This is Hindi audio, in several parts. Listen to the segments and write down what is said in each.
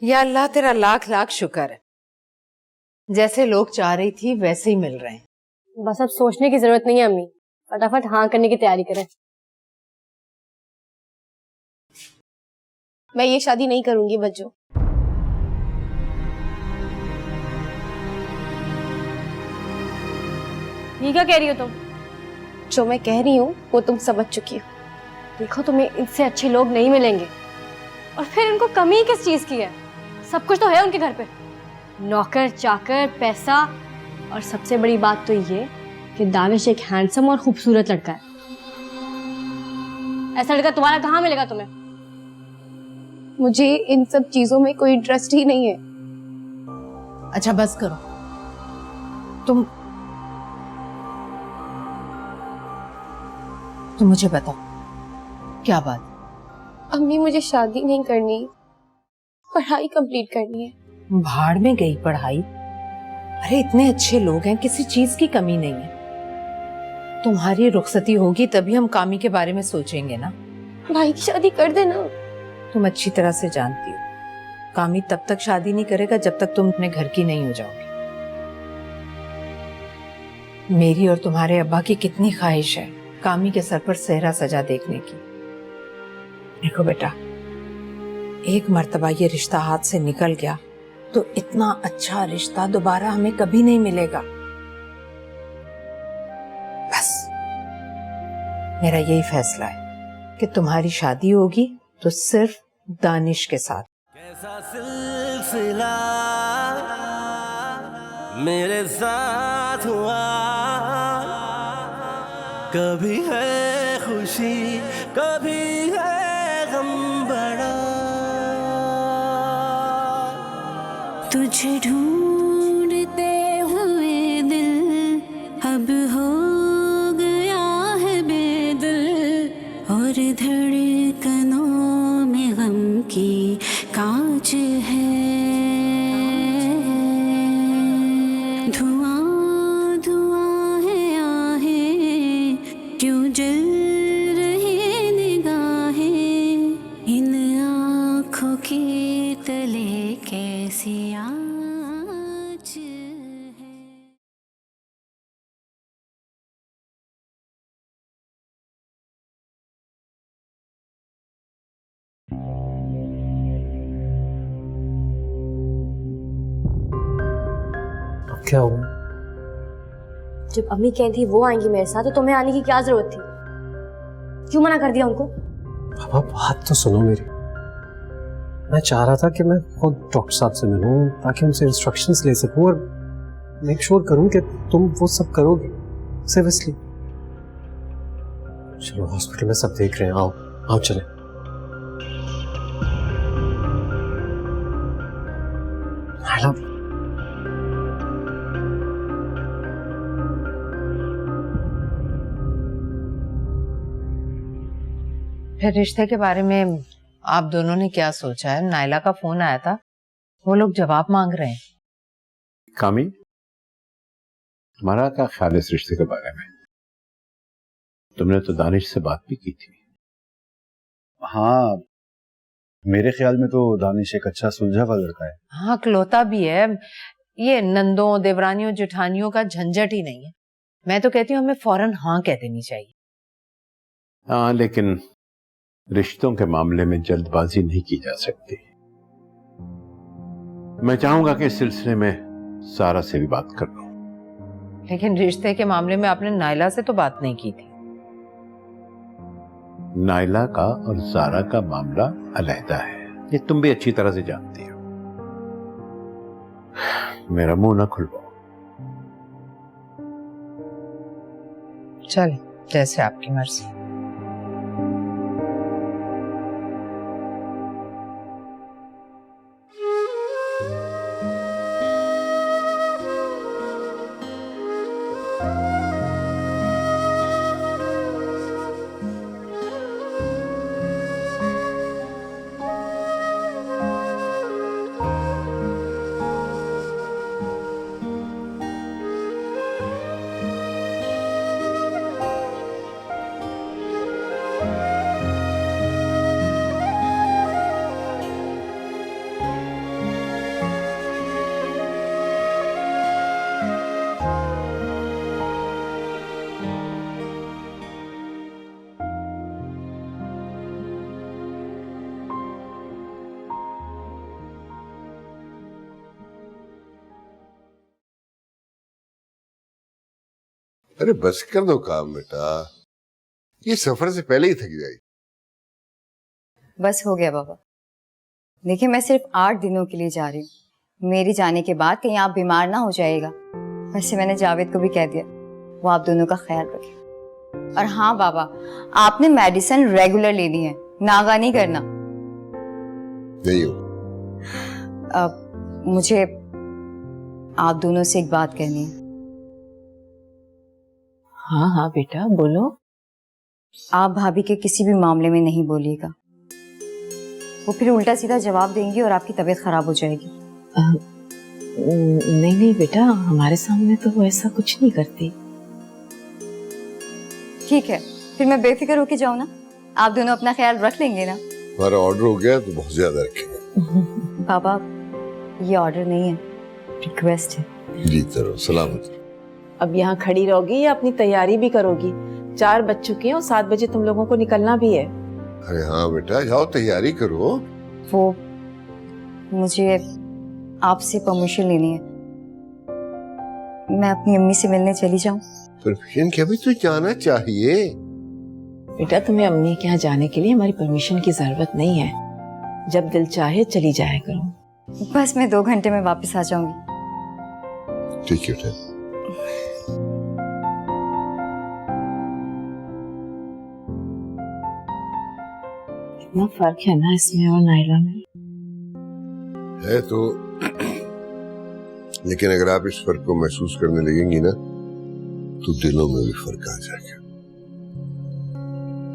या अल्लाह तेरा लाख लाख शुक्र है, जैसे लोग चाह रही थी वैसे ही मिल रहे हैं। बस अब सोचने की जरूरत नहीं है अम्मी, फटाफट हाँ करने की तैयारी करें। मैं ये शादी नहीं करूंगी बच्चों। ये क्या कह रही हो तुम? जो मैं कह रही हूँ वो तुम समझ चुकी हो। देखो तुम्हें इनसे अच्छे लोग नहीं मिलेंगे, और फिर इनको कमी किस चीज की है? सब कुछ तो है उनके घर पे, नौकर चाकर पैसा, और सबसे बड़ी बात तो ये कि दानिश एक हैंडसम और खूबसूरत लड़का है। ऐसा लड़का तुम्हारा कहाँ मिलेगा तुम्हें? मुझे इन सब चीजों में कोई इंटरेस्ट ही नहीं है। अच्छा बस करो, तुम मुझे बताओ क्या बात? अम्मी मुझे शादी नहीं करनी, पढ़ाई कंप्लीट करनी है। भाड़ में गई पढ़ाई। अरे इतने अच्छे लोग हैं, किसी चीज की कमी नहीं है। तुम्हारी रुखसती होगी तभी हम कामी के बारे में सोचेंगे ना। भाई की शादी कर देना। तुम अच्छी तरह से जानती हो कामी तब तक शादी नहीं करेगा जब तक तुम अपने घर की नहीं हो जाओगी। मेरी और तुम्हारे अब्बा की कितनी ख्वाहिश है कामी के सर पर सेहरा सजा देखने की। देखो बेटा, एक मर्तबा ये रिश्ता हाथ से निकल गया तो इतना अच्छा रिश्ता दोबारा हमें कभी नहीं मिलेगा। बस मेरा यही फैसला है कि तुम्हारी शादी होगी तो सिर्फ दानिश के साथ। कैसा सिलसिला मेरे साथ हुआ, कभी है खुशी कभी है गम बड़ा, तुझे ढूंढते हुए दिल अब हो गया है बेदिल, और धड़कनों में गम की कांच है। धुआं धुआं है आहें, क्यों जल रही निगाहें, इन आँखों के तले कैसी आँच है। अब क्या हुआ? जब अम्मी कह थी वो आएंगी मेरे साथ, तो तुम्हें आने की क्या जरूरत थी? क्यों मना कर दिया उनको? पापा बात तो सुनो मेरी। मैं चाह रहा था कि मैं खुद डॉक्टर साहब से मिलूं ताकि उनसे इंस्ट्रक्शंस ले सकूं और मेक श्योर करूं कि तुम वो सब करोगे सीरियसली। चलो हॉस्पिटल में सब देख रहे हैं, आओ आओ चले। नायला, फिर रिश्ते के बारे में आप दोनों ने क्या सोचा है? नायला का फोन आया था, वो लोग जवाब मांग रहे हैं। कामी, तुम्हारा क्या ख्याल है इस रिश्ते के बारे में? तुमने तो दानिश से बात भी की थी। हाँ, मेरे ख्याल में तो दानिश एक अच्छा सुलझा हुआ लड़का है। हाँ, खलोता भी है। ये नंदों देवरानियों जेठानियों का झंझट ही नहीं है। मैं तो कहती हूँ हमें फौरन हाँ कह देनी चाहिए। हाँ, लेकिन रिश्तों के मामले में जल्दबाजी नहीं की जा सकती। मैं चाहूंगा कि इस सिलसिले में सारा से भी बात कर लूं। लेकिन रिश्ते के मामले में आपने नायला से तो बात नहीं की थी। नायला का और जारा का मामला अलहदा है, ये तुम भी अच्छी तरह से जानती हो। मेरा मुंह ना खुलवाओ। चल, जैसे आपकी मर्जी। अरे बस कर दो काम बेटा, ये सफर से पहले ही थक जाएगी। बस हो गया बाबा। देखिए मैं सिर्फ 8 दिनों के लिए जा रही हूँ। मेरी जाने के बाद कहीं आप बीमार ना हो जाएगा। वैसे मैंने जावेद को भी कह दिया, वो आप दोनों का ख्याल रखे। और हाँ बाबा, आपने मेडिसिन रेगुलर लेनी है, नागा नहीं करना। नहीं हो। मुझे आप दोनों से एक बात कहनी है। हाँ हाँ बेटा बोलो। आप भाभी के किसी भी मामले में नहीं बोलिएगा, वो फिर उल्टा सीधा जवाब देंगी और आपकी तबीयत खराब हो जाएगी। नहीं नहीं बेटा, हमारे सामने तो वो ऐसा कुछ नहीं करती। ठीक है, फिर मैं बेफिक्र होके जाऊँ ना? आप दोनों अपना ख्याल रख लेंगे ना? हमारा ऑर्डर हो गया तो बहुत ज्यादा रखेंगे। बाबा ये ऑर्डर नहीं है, रिक्वेस्ट है। जी तरह सलामत। अब यहाँ खड़ी रहोगी या अपनी तैयारी भी करोगी? 4 बज चुके हैं और 7 बजे तुम लोगों को निकलना भी है। अरे हाँ बेटा, जाओ तैयारी करो। वो मुझे आपसे परमिशन लेनी है, मैं अपनी अम्मी से मिलने चली जाऊं? परमिशन क्या भी तो जाना चाहिए। बेटा तुम्हें अम्मी के यहाँ जाने के लिए हमारी परमिशन की जरूरत नहीं है, जब दिल चाहे चली जाया करो। बस मैं 2 घंटे में वापस आ जाऊंगी। ठीक है बेटा। इतना फर्क है ना इसमें और नायला में। है तो लेकिन अगर आप इस फर्क को महसूस करने लगेंगी ना तो दिलों में भी फर्क आ जाएगा।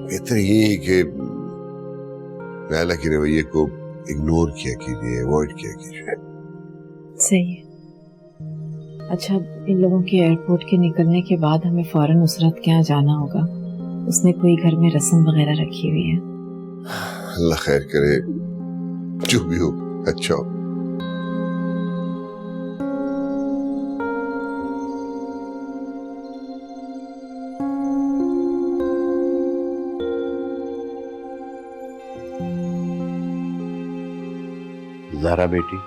बेहतर ये है कि नायला के रवैये को इग्नोर किया कीजिए, अवॉइड किया कीजिए। सही है। अच्छा, इन लोगों के एयरपोर्ट के निकलने के बाद हमें फौरन नुसरत के यहाँ जाना होगा। उसने कोई घर में रस्म वगैरह रखी हुई है। अल्लाह खैर करे, जो भी हो अच्छा हो। ज़ारा बेटी,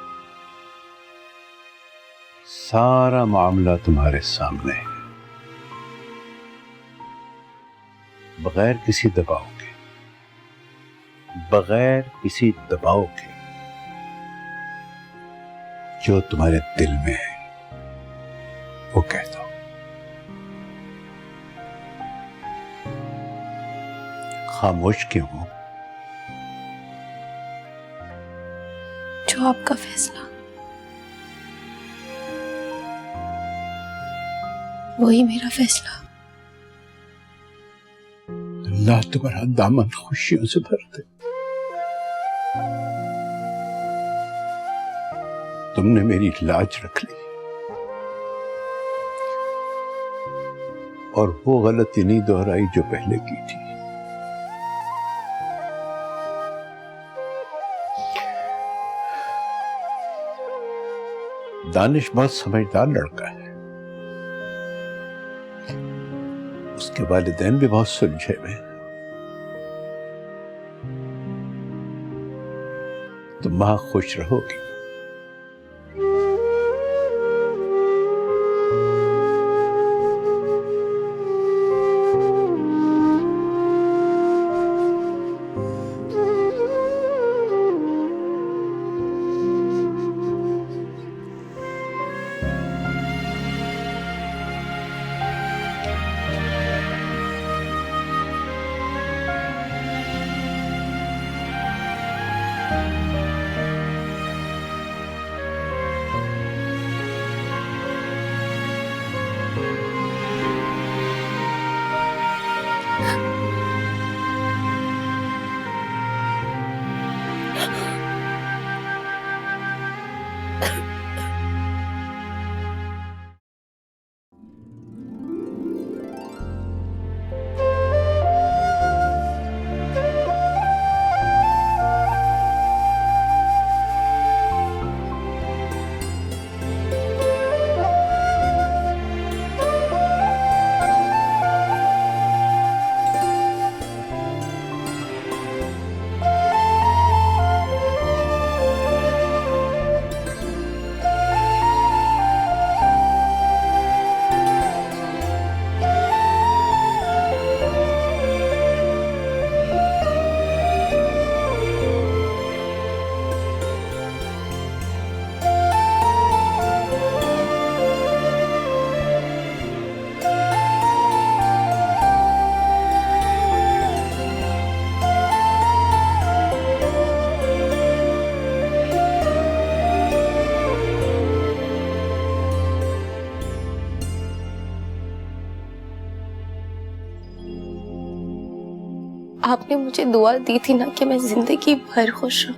सारा मामला तुम्हारे सामने है। बगैर किसी दबाव के, बगैर किसी दबाव के, जो तुम्हारे दिल में है वो कह दो। खामोश क्यों हो? जो आपका फैसला, वही मेरा फैसला। अल्लाह तुम्हारा दामन खुशियों से भर दे। तुमने मेरी लाज रख ली और वो गलती नहीं दोहराई जो पहले की थी। दानिश बहुत समझदार लड़का है, उसके वालिदैन भी बहुत सुलझे हुए। तुम वहां खुश रहोगी। आपने मुझे दुआ दी थी ना कि मैं जिंदगी भर खुश रहूं,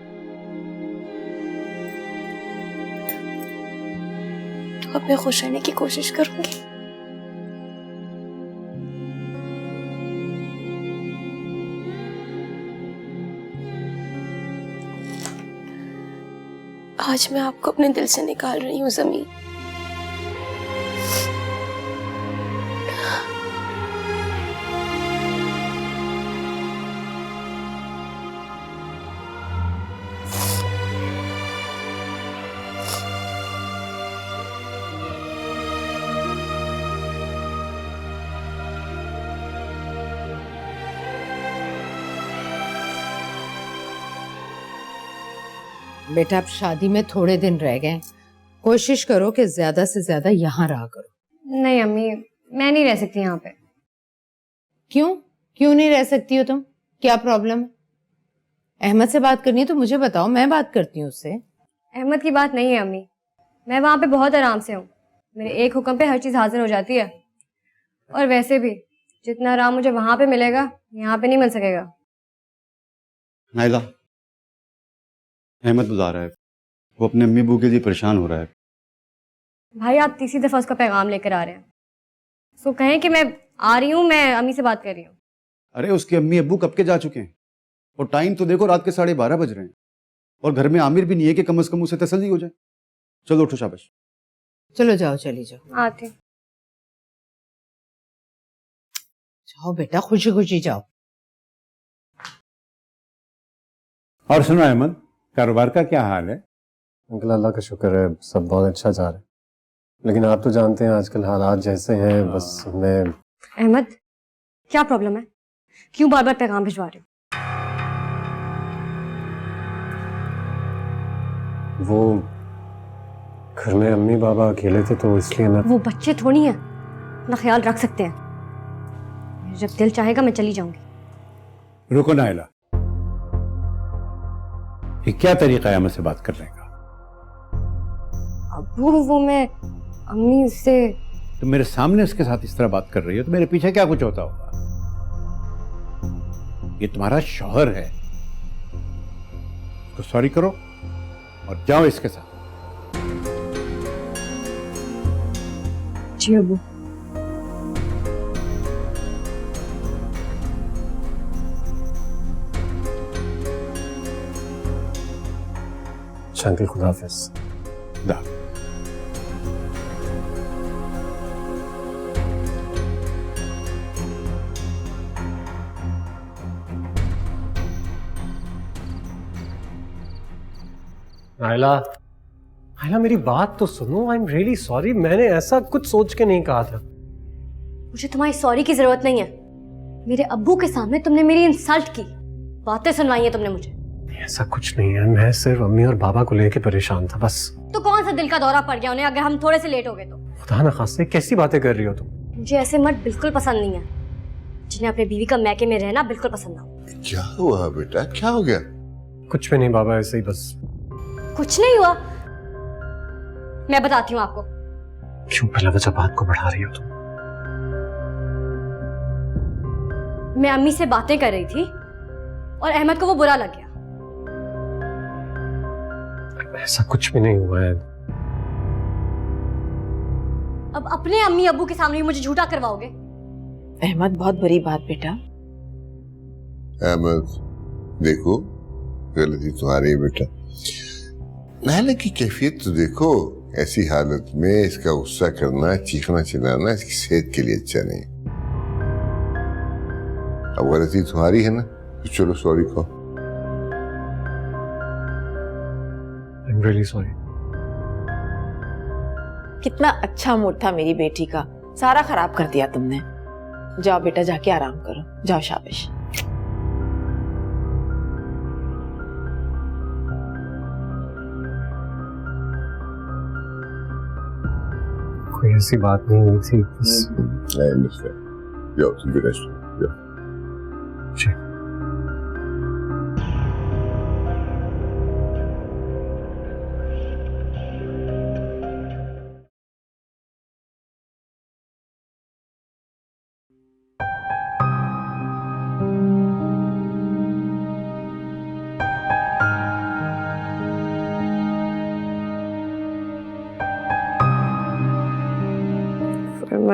तो अब मैं खुश रहने की कोशिश करूंगी। आज मैं आपको अपने दिल से निकाल रही हूँ ज़मीन। बेटा अब शादी में थोड़े दिन रह गए, कोशिश करो कि ज्यादा से ज्यादा यहाँ रहा करो। नहीं अम्मी, मैं नहीं रह सकती यहाँ पे। क्यों क्यों नहीं रह सकती हो तुम? क्या प्रॉब्लम है? अहमद से बात करनी है तो मुझे बताओ, मैं बात करती हूँ उससे। अहमद की बात नहीं है अम्मी, मैं वहाँ पे बहुत आराम से हूँ। मेरे एक हुक्म पे हर चीज़ हाजिर हो जाती है। और वैसे भी जितना आराम मुझे वहाँ पे मिलेगा यहाँ पे नहीं मिल सकेगा। नाइला, अहमद बुला रहा है, वो अपने अम्मी अब्बू के लिए परेशान हो रहा है। भाई आप तीसरी दफ़ा उसका पैगाम लेकर आ रहे हैं, उसको कहें कि मैं आ रही हूँ, मैं अम्मी से बात कर रही हूँ। अरे उसके अम्मी अब्बू कब के जा चुके हैं, और टाइम तो देखो रात के 12:30 बज रहे हैं, और घर में आमिर भी नहीं है कि कम से कम उसे तसल्ली हो जाए। चलो उठो, शाबाश। चलो जाओ, चली जाओ। आती जाओ बेटा, खुशी खुशी जाओ। और सुनो अहमद, कारोबार का क्या हाल है? अंकल अल्लाह का शुक्र है, सब बहुत अच्छा जा रहा है, लेकिन आप तो जानते हैं आजकल हालात जैसे हैं, बस मैं। अहमद, क्या प्रॉब्लम है? क्यों बार बार पैगाम भिजवा रहे हो? वो घर में अम्मी बाबा अकेले थे तो इसलिए मैं। वो बच्चे थोड़ी हैं, अपना ख्याल रख सकते हैं। जब दिल चाहेगा मैं चली जाऊंगी। रुको नाइला, ये क्या तरीका है अहमद से बात करने का? अबू, वो मैं अम्मी से। तुम मेरे सामने उसके साथ इस तरह बात कर रही हो तो मेरे पीछे क्या कुछ होता होगा? ये तुम्हारा शौहर है, उसको सॉरी करो और जाओ इसके साथ। जी अबू। अंकल खुदा हाफिज। दा। नाइला, नाइला मेरी बात तो सुनो। आई एम रियली सॉरी, मैंने ऐसा कुछ सोच के नहीं कहा था। मुझे तुम्हारी सॉरी की जरूरत नहीं है। मेरे अब्बू के सामने तुमने मेरी इंसल्ट की, बातें सुनवाई हैं तुमने मुझे। ऐसा कुछ नहीं है, मैं सिर्फ अम्मी और बाबा को लेके परेशान था बस। तो कौन सा दिल का दौरा पड़ गया उन्हें अगर हम थोड़े से लेट हो गए तो? खुदा न खास्ते कैसी बातें कर रही हो तुम? मुझे ऐसे मर्द बिल्कुल पसंद नहीं है जिन्हें अपने बीवी का मैके में रहना बिल्कुल पसंद ना हो। क्या हुआ बेटा, क्या हो गया? कुछ भी नहीं बाबा, ऐसे ही बस। कुछ नहीं हुआ, मैं बताती हूँ आपको। क्यों पहले वजह बात को बढ़ा रही हो तुम? मैं अम्मी से बातें कर रही थी और अहमद को वो बुरा लग गया। ऐसा कुछ भी नहीं हुआ है। अब अपने अम्मी अब्बू के सामने मुझे झूठा करवाओगे? अहमद, बहुत बुरी बात बेटा। अहमद देखो, गलती तुम्हारी है बेटा। नाइला की कैफियत तो देखो, ऐसी हालत में इसका गुस्सा करना, चीखना चिल्लाना इसकी सेहत के लिए अच्छा नहीं। अब गलती तुम्हारी है ना, तो चलो सॉरी कहो। I am really sorry. कितना अच्छा मूड था मेरी बेटी का, सारा खराब कर दिया तुमने। जाओ बेटा, जाके आराम करो, जाओ, शाबाश। कोई ऐसी बात नहीं हुई थी बस। I understand. जाओ तुम भी रेस्ट करो, जाओ। जी।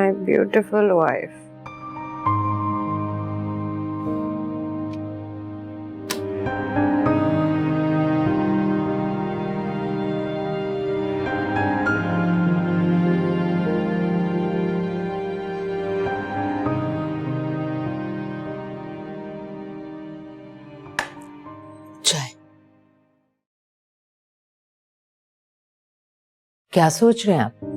my beautiful wife. चाय। क्या सोच रहे हैं आप?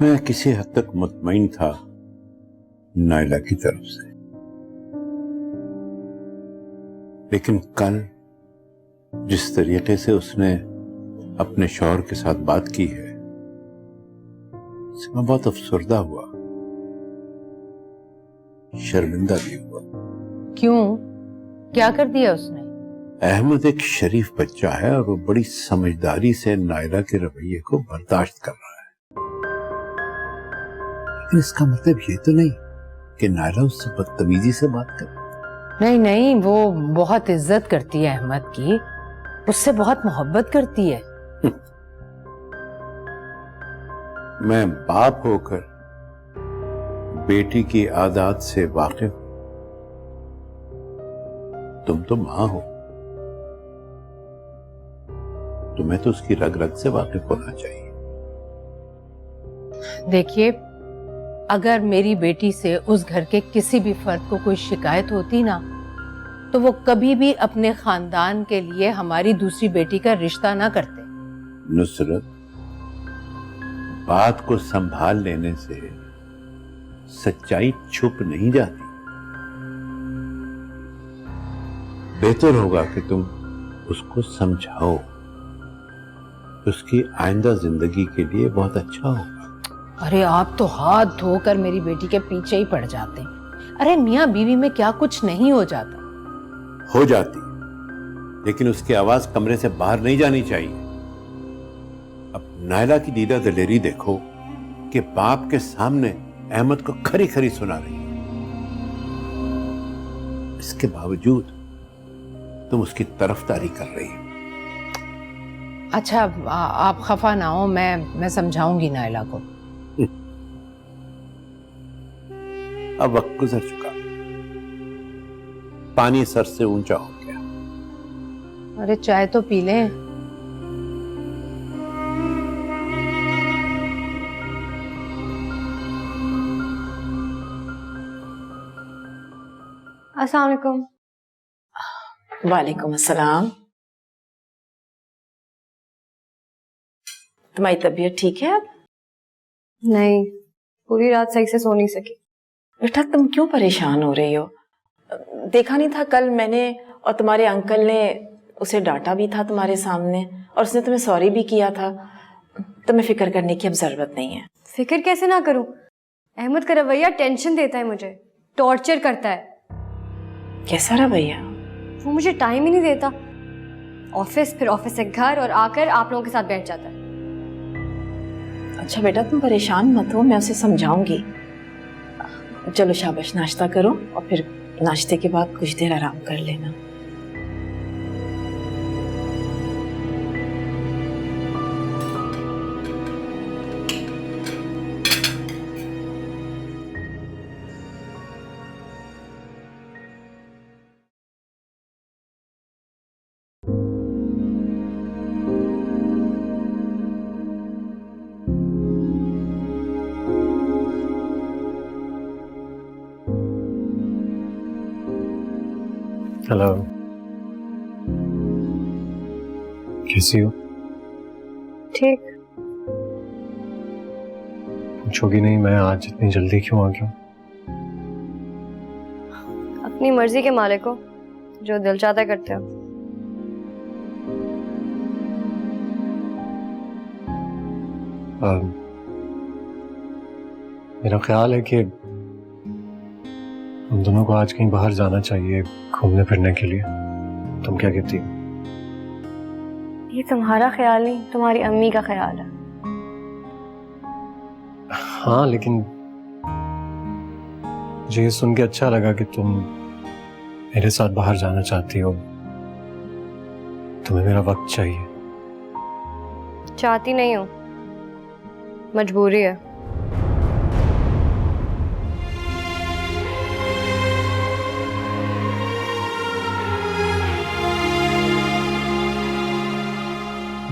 मैं किसी हद तक मुतमईन था नायला की तरफ से, लेकिन कल जिस तरीके से उसने अपने शौहर के साथ बात की है, मैं बहुत अफसरदा हुआ, शर्मिंदा भी हुआ। क्यों? क्या कर दिया उसने? अहमद एक शरीफ बच्चा है और वो बड़ी समझदारी से नायला के रवैये को बर्दाश्त कर रहा है, लेकिन इसका मतलब ये तो नहीं कि नायला उससे बदतमीजी से बात करे। नहीं नहीं, वो बहुत इज्जत करती है अहमद की, उससे बहुत मोहब्बत करती है। मैं बाप होकर बेटी की आदत से वाकिफ, तुम तो मां हो, तुम्हें तो उसकी रग रग से वाकिफ होना चाहिए। देखिए, अगर मेरी बेटी से उस घर के किसी भी फर्द को कोई शिकायत होती ना, तो वो कभी भी अपने खानदान के लिए हमारी दूसरी बेटी का रिश्ता ना करते। नुसरत, बात को संभाल लेने से सच्चाई छुप नहीं जाती। बेहतर होगा कि तुम उसको समझाओ, उसकी आइंदा जिंदगी के लिए बहुत अच्छा होगा। अरे आप तो हाथ धोकर मेरी बेटी के पीछे ही पड़ जाते हैं। अरे मियाँ बीवी में क्या कुछ नहीं हो जाता? हो जाती, लेकिन उसकी आवाज कमरे से बाहर नहीं जानी चाहिए। अब नायला की दीदा दिलेरी देखो कि बाप के सामने अहमद को खरी खरी सुना रही है, इसके बावजूद तुम उसकी तरफदारी कर रही हो। अच्छा, आप खफा ना हो, मैं समझाऊंगी नायला को। अब वक्त गुजर चुका, पानी सर से ऊंचा हो गया। अरे चाय तो पी लें। अस्सलाम वालेकुम। वालेकुम अस्सलाम। तुम्हारी तबीयत ठीक है अब? नहीं, पूरी रात सही से सो नहीं सकी। बेटा तुम क्यों परेशान हो रही हो? देखा नहीं था कल मैंने और तुम्हारे अंकल ने उसे डांटा भी था तुम्हारे सामने, और उसने तुम्हें सॉरी भी किया था। तुम्हें फिक्र करने की अब जरूरत नहीं है। फिक्र कैसे ना करूं? अहमद का रवैया टेंशन देता है मुझे, टॉर्चर करता है। कैसा रवैया? वो मुझे टाइम ही नहीं देता। ऑफिस, फिर ऑफिस से घर, और आकर आप लोगों के साथ बैठ जाता है। अच्छा बेटा तुम परेशान मत हो, मैं उसे समझाऊंगी। चलो शाबाश, नाश्ता करो और फिर नाश्ते के बाद कुछ देर आराम कर लेना। हेलो, कैसी हो? ठीक। पूछोगी नहीं मैं आज इतनी जल्दी क्यों आ गया? अपनी मर्जी के मालिक हो, जो दिल चाहता है करते हो। मेरा ख्याल है कि हम दोनों को आज कहीं बाहर जाना चाहिए घूमने फिरने के लिए। तुम क्या कहती हो? ये तुम्हारा ख्याल नहीं, तुम्हारी अम्मी का ख्याल है। हाँ, लेकिन मुझे ये सुन के अच्छा लगा कि तुम मेरे साथ बाहर जाना चाहती हो। तुम्हें मेरा वक्त चाहिए। चाहती नहीं हूँ, मजबूरी है।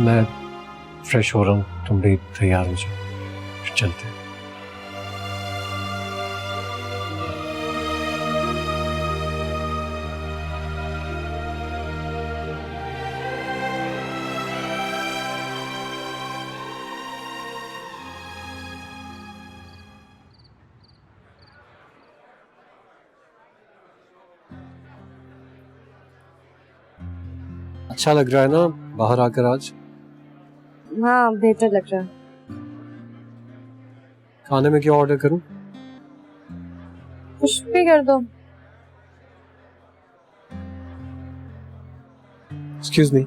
मैं फ्रेश हो रहा हूँ, तुम भी तैयार हो जाओ, फिर चलते हैं। अच्छा लग रहा है ना बाहर आकर आज? हाँ, बेहतर लग रहा है। खाने में क्या ऑर्डर करूं? कुछ भी कर दो। Excuse me.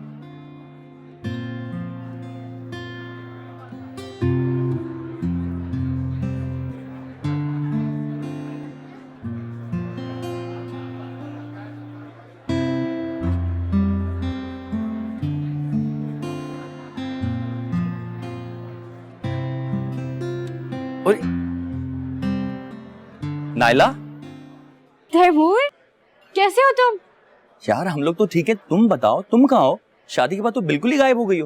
नायला, तैमूर, कैसे हो तुम? यार हम लोग तो ठीक है, तुम बताओ तुम कहाँ हो? शादी के बाद तो बिल्कुल ही गायब हो गई हो।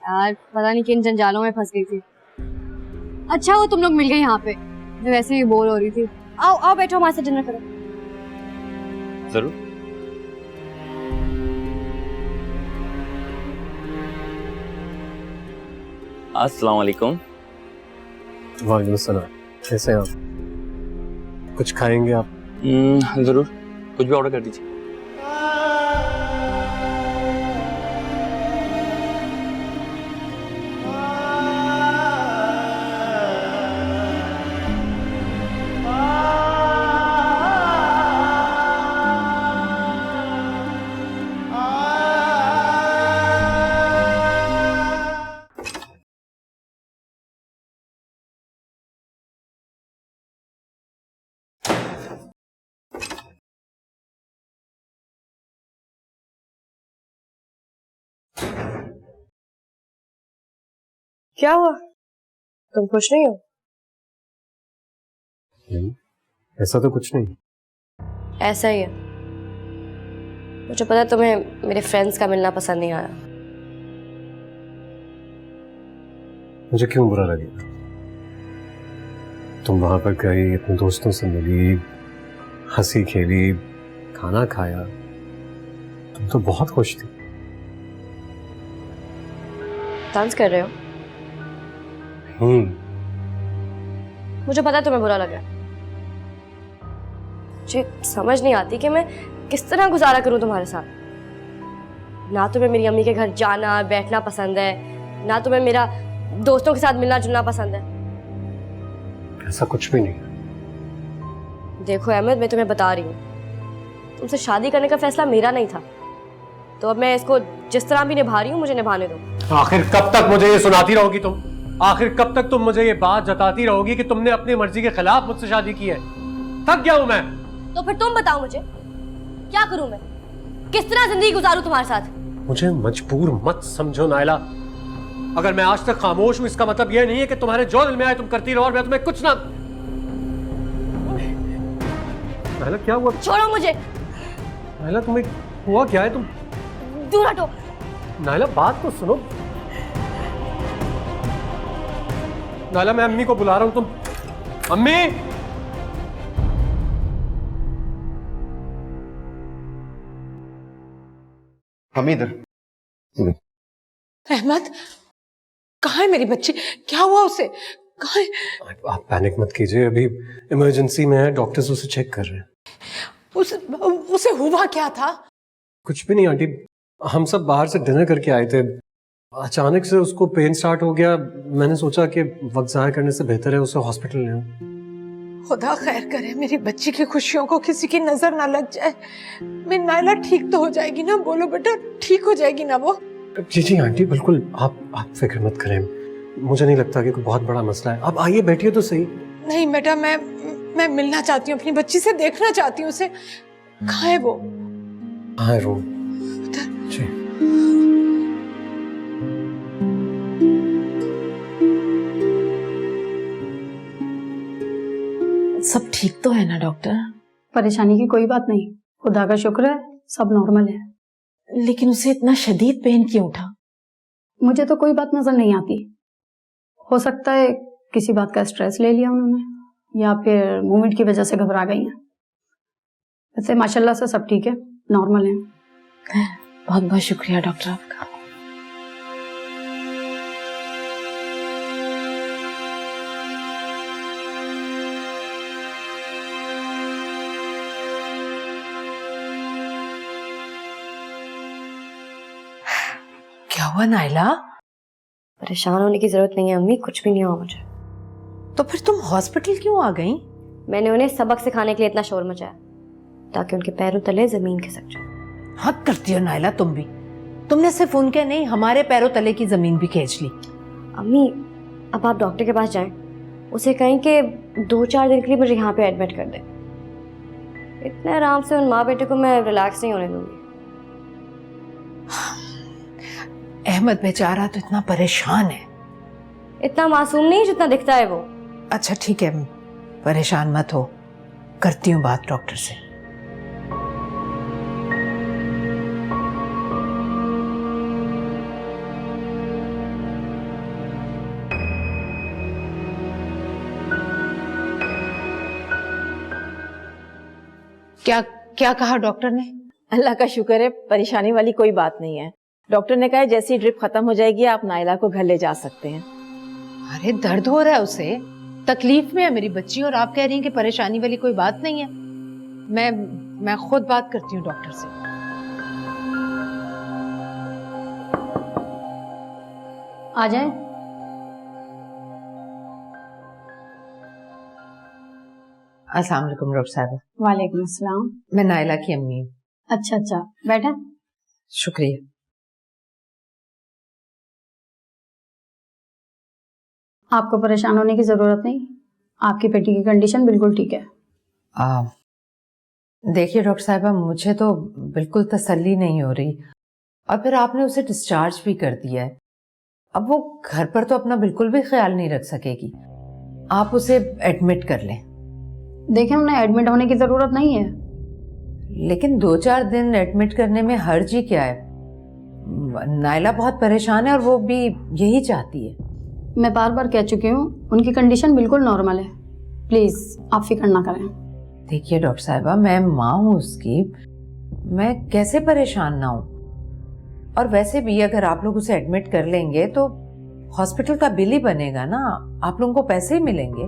यार पता नहीं किन जंजालों में फंस गई थी। अच्छा वो तुम लोग मिल गए यहाँ पे, मैं वैसे ही बोर हो रही थी। आओ आओ बैठो, हमारे साथ डिनर करो। जरूर। अस्सलाम वालेकुम। वालेकुम सलाम। कैसे हैं आप? कुछ खाएंगे आप? जरूर, कुछ भी ऑर्डर कर दीजिए। क्या हुआ, तुम खुश नहीं हो? ऐसा तो कुछ नहीं। ऐसा ही है। मुझे पता है तुम्हें मेरे फ्रेंड्स का मिलना पसंद नहीं आया। मुझे क्यों बुरा लगेगा? तुम वहां पर गई, अपने दोस्तों से मिली, हंसी खेली, खाना खाया, तुम तो बहुत खुश थी। डांस कर रहे हो? मुझे पता है तुम्हें बुरा लगा। मुझे समझ नहीं आती कि मैं किस तरह गुजारा करूं तुम्हारे साथ। ना तुम्हें मेरी अम्मी के घर जाना बैठना पसंद है, ना तुम्हें मेरा दोस्तों के साथ मिलना जुलना पसंद है। ऐसा कुछ भी नहीं। देखो अहमद, मैं तुम्हें बता रही हूँ, तुमसे शादी करने का फैसला मेरा नहीं था, तो अब मैं इसको जिस तरह भी निभा रही हूँ मुझे निभाने दो। आखिर कब तक मुझे ये सुनाती रहोगी तुम? आखिर कब तक तुम मुझे ये बात जताती रहोगी कि तुमने अपनी मर्जी के खिलाफ मुझसे शादी की है? थक गया हूं मैं। तो फिर तुम बताओ मुझे क्या करूं मैं, किस तरह जिंदगी गुजारूं तुम्हारे साथ? मुझे मजबूर मत समझो नायला। अगर मैं आज तक खामोश हूं इसका मतलब यह नहीं है कि तुम्हारे जो दिल में आए तुम करती रहो और मैं तुम्हें कुछ ना। नायला क्या हुआ? छोड़ो मुझे। नायला तुम्हें हुआ क्या है? तुम दूर हटो। नायला बात तो सुनो। नायला मैं अम्मी को बुला रहा हूं, तुम। अम्मी! हम इधर। अहमद, कहाँ है मेरी बच्ची? क्या हुआ उसे? कहाँ है? आप पैनिक मत कीजिए, अभी इमरजेंसी में है, डॉक्टर्स उसे चेक कर रहे हैं। उसे हुआ क्या था? कुछ भी नहीं आंटी, हम सब बाहर से डिनर करके आए थे, अचानक से उसको पेन स्टार्ट हो गया। मैंने सोचा कि वक्त ज़ाया करने से बेहतर है उसे हॉस्पिटल ले आऊं। खुदा खैर करे, मेरी बच्ची की खुशियों को किसी की नजर ना लग जाए। मेरी नायला ठीक तो हो जाएगी ना? बोलो बेटा, ठीक हो जाएगी ना वो? जी जी आंटी बिल्कुल, आप फिक्र मत करें, मुझे नहीं लगता कि कोई बहुत बड़ा मसला है। आप आइए बैठिए तो सही। नहीं बेटा, मैं मिलना चाहती हूँ अपनी बच्ची से, देखना चाहती हूँ उसे। कहाँ है वो? हाँ रूम। जी ठीक तो है ना डॉक्टर? परेशानी की कोई बात नहीं, खुदा का शुक्र है, सब नॉर्मल है। लेकिन उसे इतना शदीद पेन क्यों उठा? मुझे तो कोई बात नजर नहीं आती। हो सकता है किसी बात का स्ट्रेस ले लिया उन्होंने, या फिर मूवमेंट की वजह से घबरा गई हैं। वैसे माशाल्लाह से सब ठीक है, नॉर्मल है। बहुत बहुत शुक्रिया डॉक्टर आपका। क्या हुआ नाइला? परेशान होने की जरूरत नहीं है अम्मी, कुछ भी नहीं हुआ मुझे। तो फिर तुम हॉस्पिटल क्यों आ गई? मैंने उन्हें सबक सिखाने के लिए इतना शोर मचाया ताकि उनके पैरों तले जमीन खिसक जाए। हद करती हो नाइला तुम भी। तुमने सिर्फ उनके नहीं, हमारे पैरों तले की जमीन भी खींच ली। अम्मी अब आप डॉक्टर के पास जाएं, उसे कहें कि 2-4 दिन के लिए मुझे यहाँ पे एडमिट कर दे। इतने आराम से उन माँ बेटे को मैं रिलैक्स नहीं होने दूंगी। अहमद बेचारा तो इतना परेशान है। इतना मासूम नहीं जितना दिखता है वो। अच्छा ठीक है, परेशान मत हो, करती हूँ बात डॉक्टर से। क्या क्या कहा डॉक्टर ने? अल्लाह का शुक्र है, परेशानी वाली कोई बात नहीं है। डॉक्टर ने कहा है जैसी ड्रिप खत्म हो जाएगी आप नाइला को घर ले जा सकते हैं। अरे दर्द हो रहा है उसे, तकलीफ में है मेरी बच्ची, और आप कह रही हैं कि परेशानी वाली कोई बात नहीं है। मैं खुद बात करती हूँ डॉक्टर से। आ जाए। अस्सलाम वालेकुम डॉक्टर साहब। वालेकुम अस्सलाम। मैं नाइला की अम्मी हूँ। अच्छा अच्छा, बैठा। शुक्रिया। आपको परेशान होने की जरूरत नहीं, आपकी बेटी की कंडीशन बिल्कुल ठीक है। देखिए डॉक्टर साहिबा, मुझे तो बिल्कुल तसल्ली नहीं हो रही, और फिर आपने उसे डिस्चार्ज भी कर दिया है। अब वो घर पर तो अपना बिल्कुल भी ख्याल नहीं रख सकेगी। आप उसे एडमिट कर लें। देखिए उन्हें एडमिट होने की जरूरत नहीं है। लेकिन 2-4 दिन एडमिट करने में हर्ज ही क्या है? नाइला बहुत परेशान है और वो भी यही चाहती है। मैं बार बार कह चुकी हूँ, उनकी कंडीशन बिल्कुल नॉर्मल है, प्लीज आप फिक्र ना करें। देखिए डॉक्टर साहिबा, मैं माँ हूँ उसकी, मैं कैसे परेशान ना हूँ? और वैसे भी अगर आप लोग उसे एडमिट कर लेंगे तो हॉस्पिटल का बिल ही बनेगा ना, आप लोगों को पैसे ही मिलेंगे।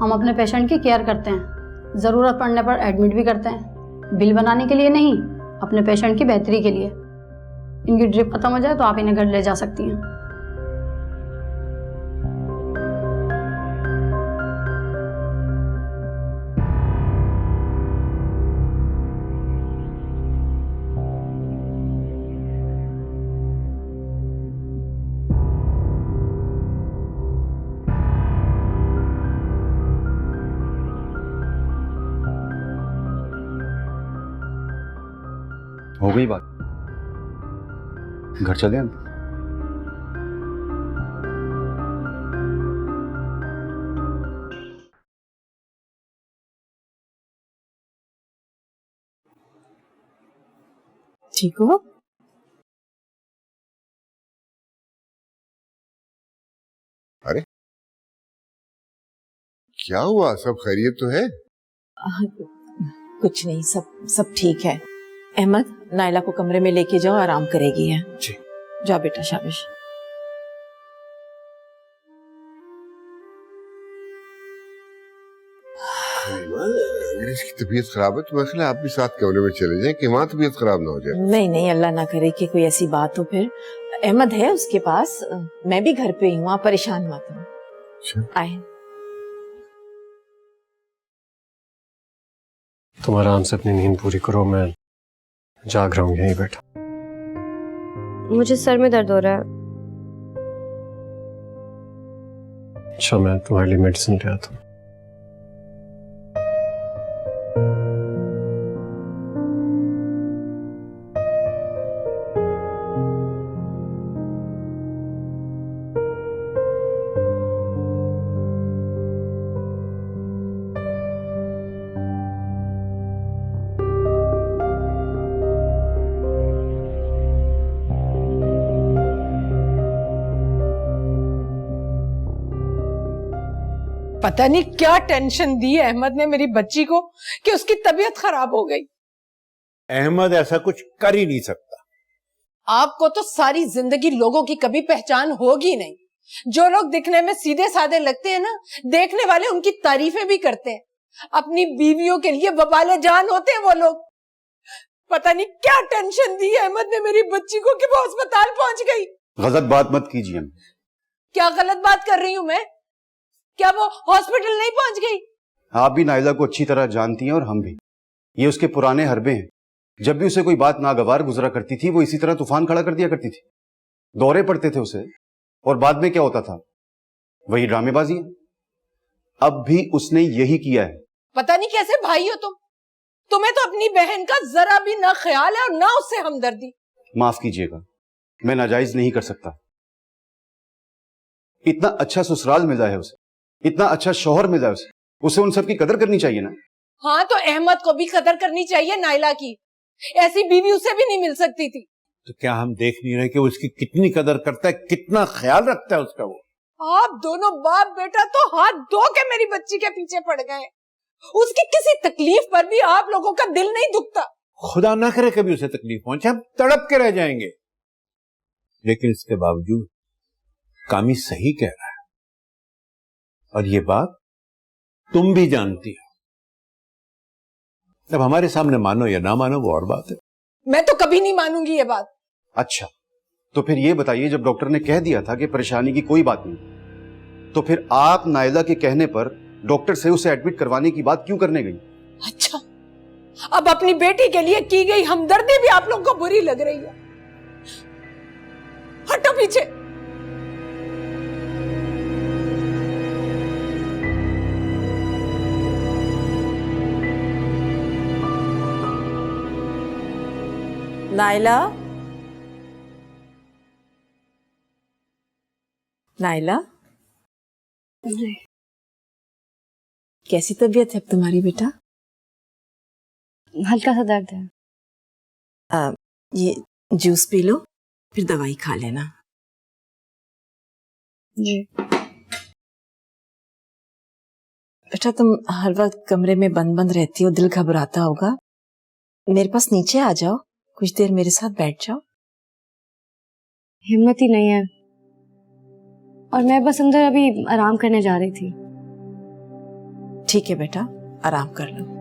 हम अपने पेशेंट की केयर करते हैं, जरूरत पड़ने पर एडमिट भी करते हैं, बिल बनाने के लिए नहीं, अपने पेशेंट की बेहतरी के लिए। इनकी ड्रिप खत्म हो जाए तो आप इन्हें घर ले जा सकती हैं। हो गई बात, घर चले हम। ठीक हो? अरे क्या हुआ, सब खैरियत तो है? कुछ नहीं, सब ठीक है। अहमद, नाइला को कमरे में लेके जाओ, आराम करेगी है। जी। जाओ बेटा, शाबाश। अगर इसकी तबीयत खराब है तो मैं ख्याल आप भी साथ कमरे में चले जाएं कि वहाँ तबीयत खराब ना हो जाए। नहीं नहीं, अल्लाह ना करे कि कोई ऐसी बात हो। फिर अहमद है उसके पास, मैं भी घर पे ही हूँ, आप परेशान मत हो। अच्छा। आए। तुम आराम से अपनी नींद पूरी करो, मैं जाग रहा हूँ यहीं बैठा। मुझे सर में दर्द हो रहा है। अच्छा, मैं तुम्हारे लिए मेडिसिन ले आता हूँ। पता नहीं क्या टेंशन दी अहमद ने मेरी बच्ची को कि उसकी तबीयत खराब हो गई। अहमद ऐसा कुछ कर ही नहीं सकता। आपको तो सारी जिंदगी लोगों की कभी पहचान होगी नहीं। जो लोग दिखने में सीधे साधे लगते हैं ना, देखने वाले उनकी तारीफें भी करते हैं। अपनी बीवियों के लिए वबाले जान होते हैं वो लोग। पता नहीं क्या टेंशन दी अहमद ने मेरी बच्ची को कि वो अस्पताल पहुंच गई। गलत बात मत कीजिए। क्या गलत बात कर रही हूं मैं? क्या वो हॉस्पिटल नहीं पहुंच गई? आप भी नाइला को अच्छी तरह जानती हैं और हम भी। ये उसके पुराने हरबे हैं। जब भी उसे कोई बात नागवार गुजरा करती थी वो इसी तरह तूफान खड़ा कर दिया करती थी। दौरे पड़ते थे उसे, और बाद में क्या होता था? वही ड्रामेबाजी है। अब भी उसने यही किया है। पता नहीं कैसे भाई हो तुम। तुम्हें तो अपनी बहन का जरा भी ना ख्याल है और ना उससे हमदर्दी। माफ कीजिएगा, मैं नाजायज नहीं कर सकता। इतना अच्छा ससुराल मिला है उसे, इतना अच्छा शौहर मिला है उसे उन सब की कदर करनी चाहिए ना। हाँ, तो अहमद को भी कदर करनी चाहिए नाइला की। ऐसी बीवी उसे भी नहीं मिल सकती थी। तो क्या हम देख नहीं रहे कि उसकी कितनी कदर करता है, कितना ख्याल रखता है उसका वो? आप दोनों बाप बेटा तो हाथ धो के मेरी बच्ची के पीछे पड़ गए। उसकी किसी तकलीफ पर भी आप लोगों का दिल नहीं दुखता। खुदा ना करे कभी उसे तकलीफ पहुंचे, हम तड़प के रह जाएंगे। लेकिन इसके बावजूद कामी सही कह रहा है, और ये बात तुम भी जानती हो। अब हमारे सामने मानो या ना मानो वो और बात है। मैं तो कभी नहीं मानूंगी ये बात। अच्छा, तो फिर ये बताइए, जब डॉक्टर ने कह दिया था कि परेशानी की कोई बात नहीं, तो फिर आप नाइला के कहने पर डॉक्टर से उसे एडमिट करवाने की बात क्यों करने गई? अच्छा, अब अपनी बेटी के लिए की गई हमदर्दी भी आप लोगों को बुरी लग रही है। हटो पीछे। नाइला, नाइला, कैसी तबीयत है अब तुम्हारी बेटा? हल्का सा दर्द है। ये जूस पी लो, फिर दवाई खा लेना। जी। बेटा, तुम हर वक्त कमरे में बंद बंद रहती हो, दिल घबराता होगा। मेरे पास नीचे आ जाओ, कुछ देर मेरे साथ बैठ जाओ। हिम्मत ही नहीं है, और मैं बस अंदर अभी आराम करने जा रही थी। ठीक है बेटा, आराम कर लो।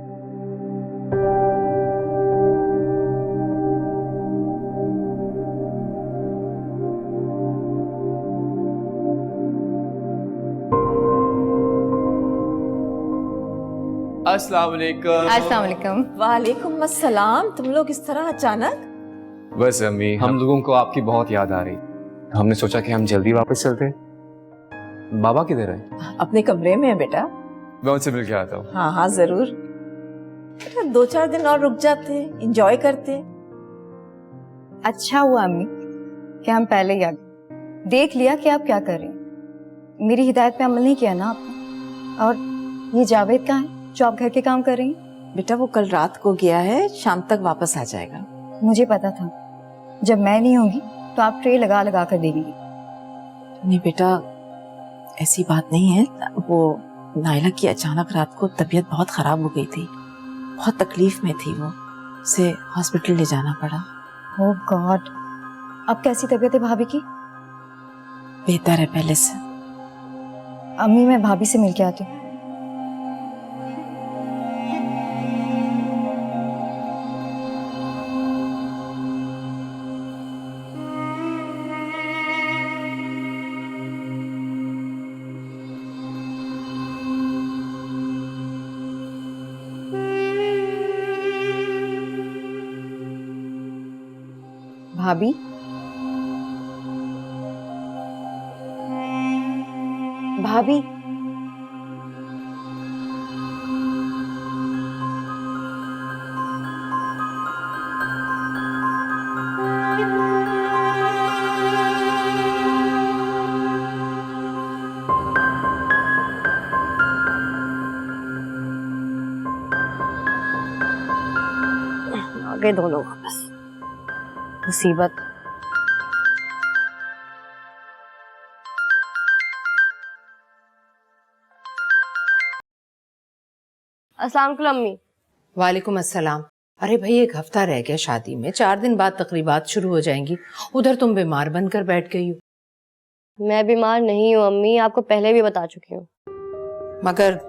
अस्सलाम वालेकुम। अस्सलाम वालेकुम। वालेकुम अस्सलाम। तुम लोग इस तरह अचानक? बस अम्मी, हम लोगों को आपकी बहुत याद आ रही, तो हमने सोचा कि हम जल्दी वापस चलते हैं। बाबा किधर है? अपने कमरे में है बेटा। मैं उनसे मिल के आता हूँ। हाँ हाँ जरूर बेटा, 2-4 दिन और रुक जाते, एंजॉय करते। अच्छा हुआ अम्मी कि हम पहले ही आ गए। देख लिया कि आप क्या कर रही हैं। मेरी हिदायत पे अमल नहीं किया ना आपने। और ये जावेद कहाँ है जो आप घर के काम कर रही हैं? बेटा वो कल रात को गया है, शाम तक वापस आ जाएगा। मुझे पता था जब मैं नहीं होंगी तो आप ट्रे लगा लगा कर देंगी। नहीं बेटा, ऐसी बात नहीं है। वो नाइला की अचानक रात को तबीयत बहुत खराब हो गई थी, बहुत तकलीफ में थी वो, उसे हॉस्पिटल ले जाना पड़ा। ओह गॉड, अब कैसी तबीयत है भाभी की? बेहतर है पहले से। अम्मी मैं भाभी से मिल के आती हूँ। भाभी, भाभी, आ गए दोनों वापस। मुसीबत। अस्सलाम वालेकुम अम्मी। वालेकुम अस्सलाम। अरे भाई, एक हफ्ता रह गया शादी में, 4 दिन बाद तकरीबात शुरू हो जाएंगी। उधर तुम बीमार बनकर बैठ गई हो। मैं बीमार नहीं हूँ अम्मी, आपको पहले भी बता चुकी हूँ। मगर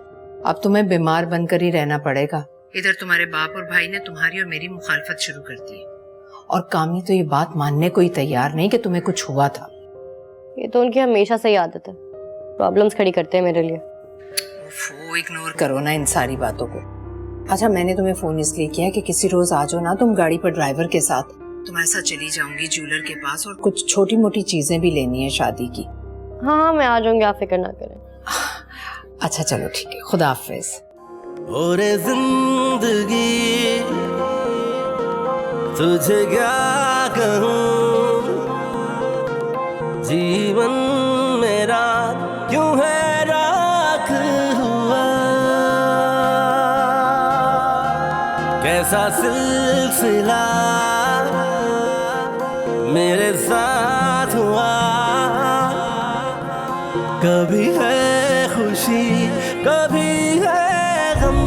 अब तुम्हें बीमार बनकर ही रहना पड़ेगा। इधर तुम्हारे बाप और भाई ने तुम्हारी और मेरी मुखालफत शुरू कर दी है, और कामी तो ये बात मानने को ही तैयार नहीं कि तुम्हें कुछ हुआ था। ये तो उनकी हमेशा से आदत है, प्रॉब्लम्स खड़ी करते हैं मेरे लिए। वो इग्नोर करो ना इन सारी बातों को। अच्छा, मैंने तुम्हें फोन इसलिए किया कि किसी रोज आ जाओ ना तुम गाड़ी पर ड्राइवर के साथ। तुम्हारे साथ चली जाऊंगी ज्वेलर के पास, और कुछ छोटी मोटी चीजें भी लेनी है शादी की। हाँ मैं आ जाऊंगी, आप फिक्र ना करें। अच्छा चलो ठीक है, खुदा हाफिज। और जिंदगी तुझे क्या कहूँ, जीवन मेरा क्यों है राख हुआ, कैसा सिलसिला मेरे साथ हुआ, कभी है खुशी कभी है गम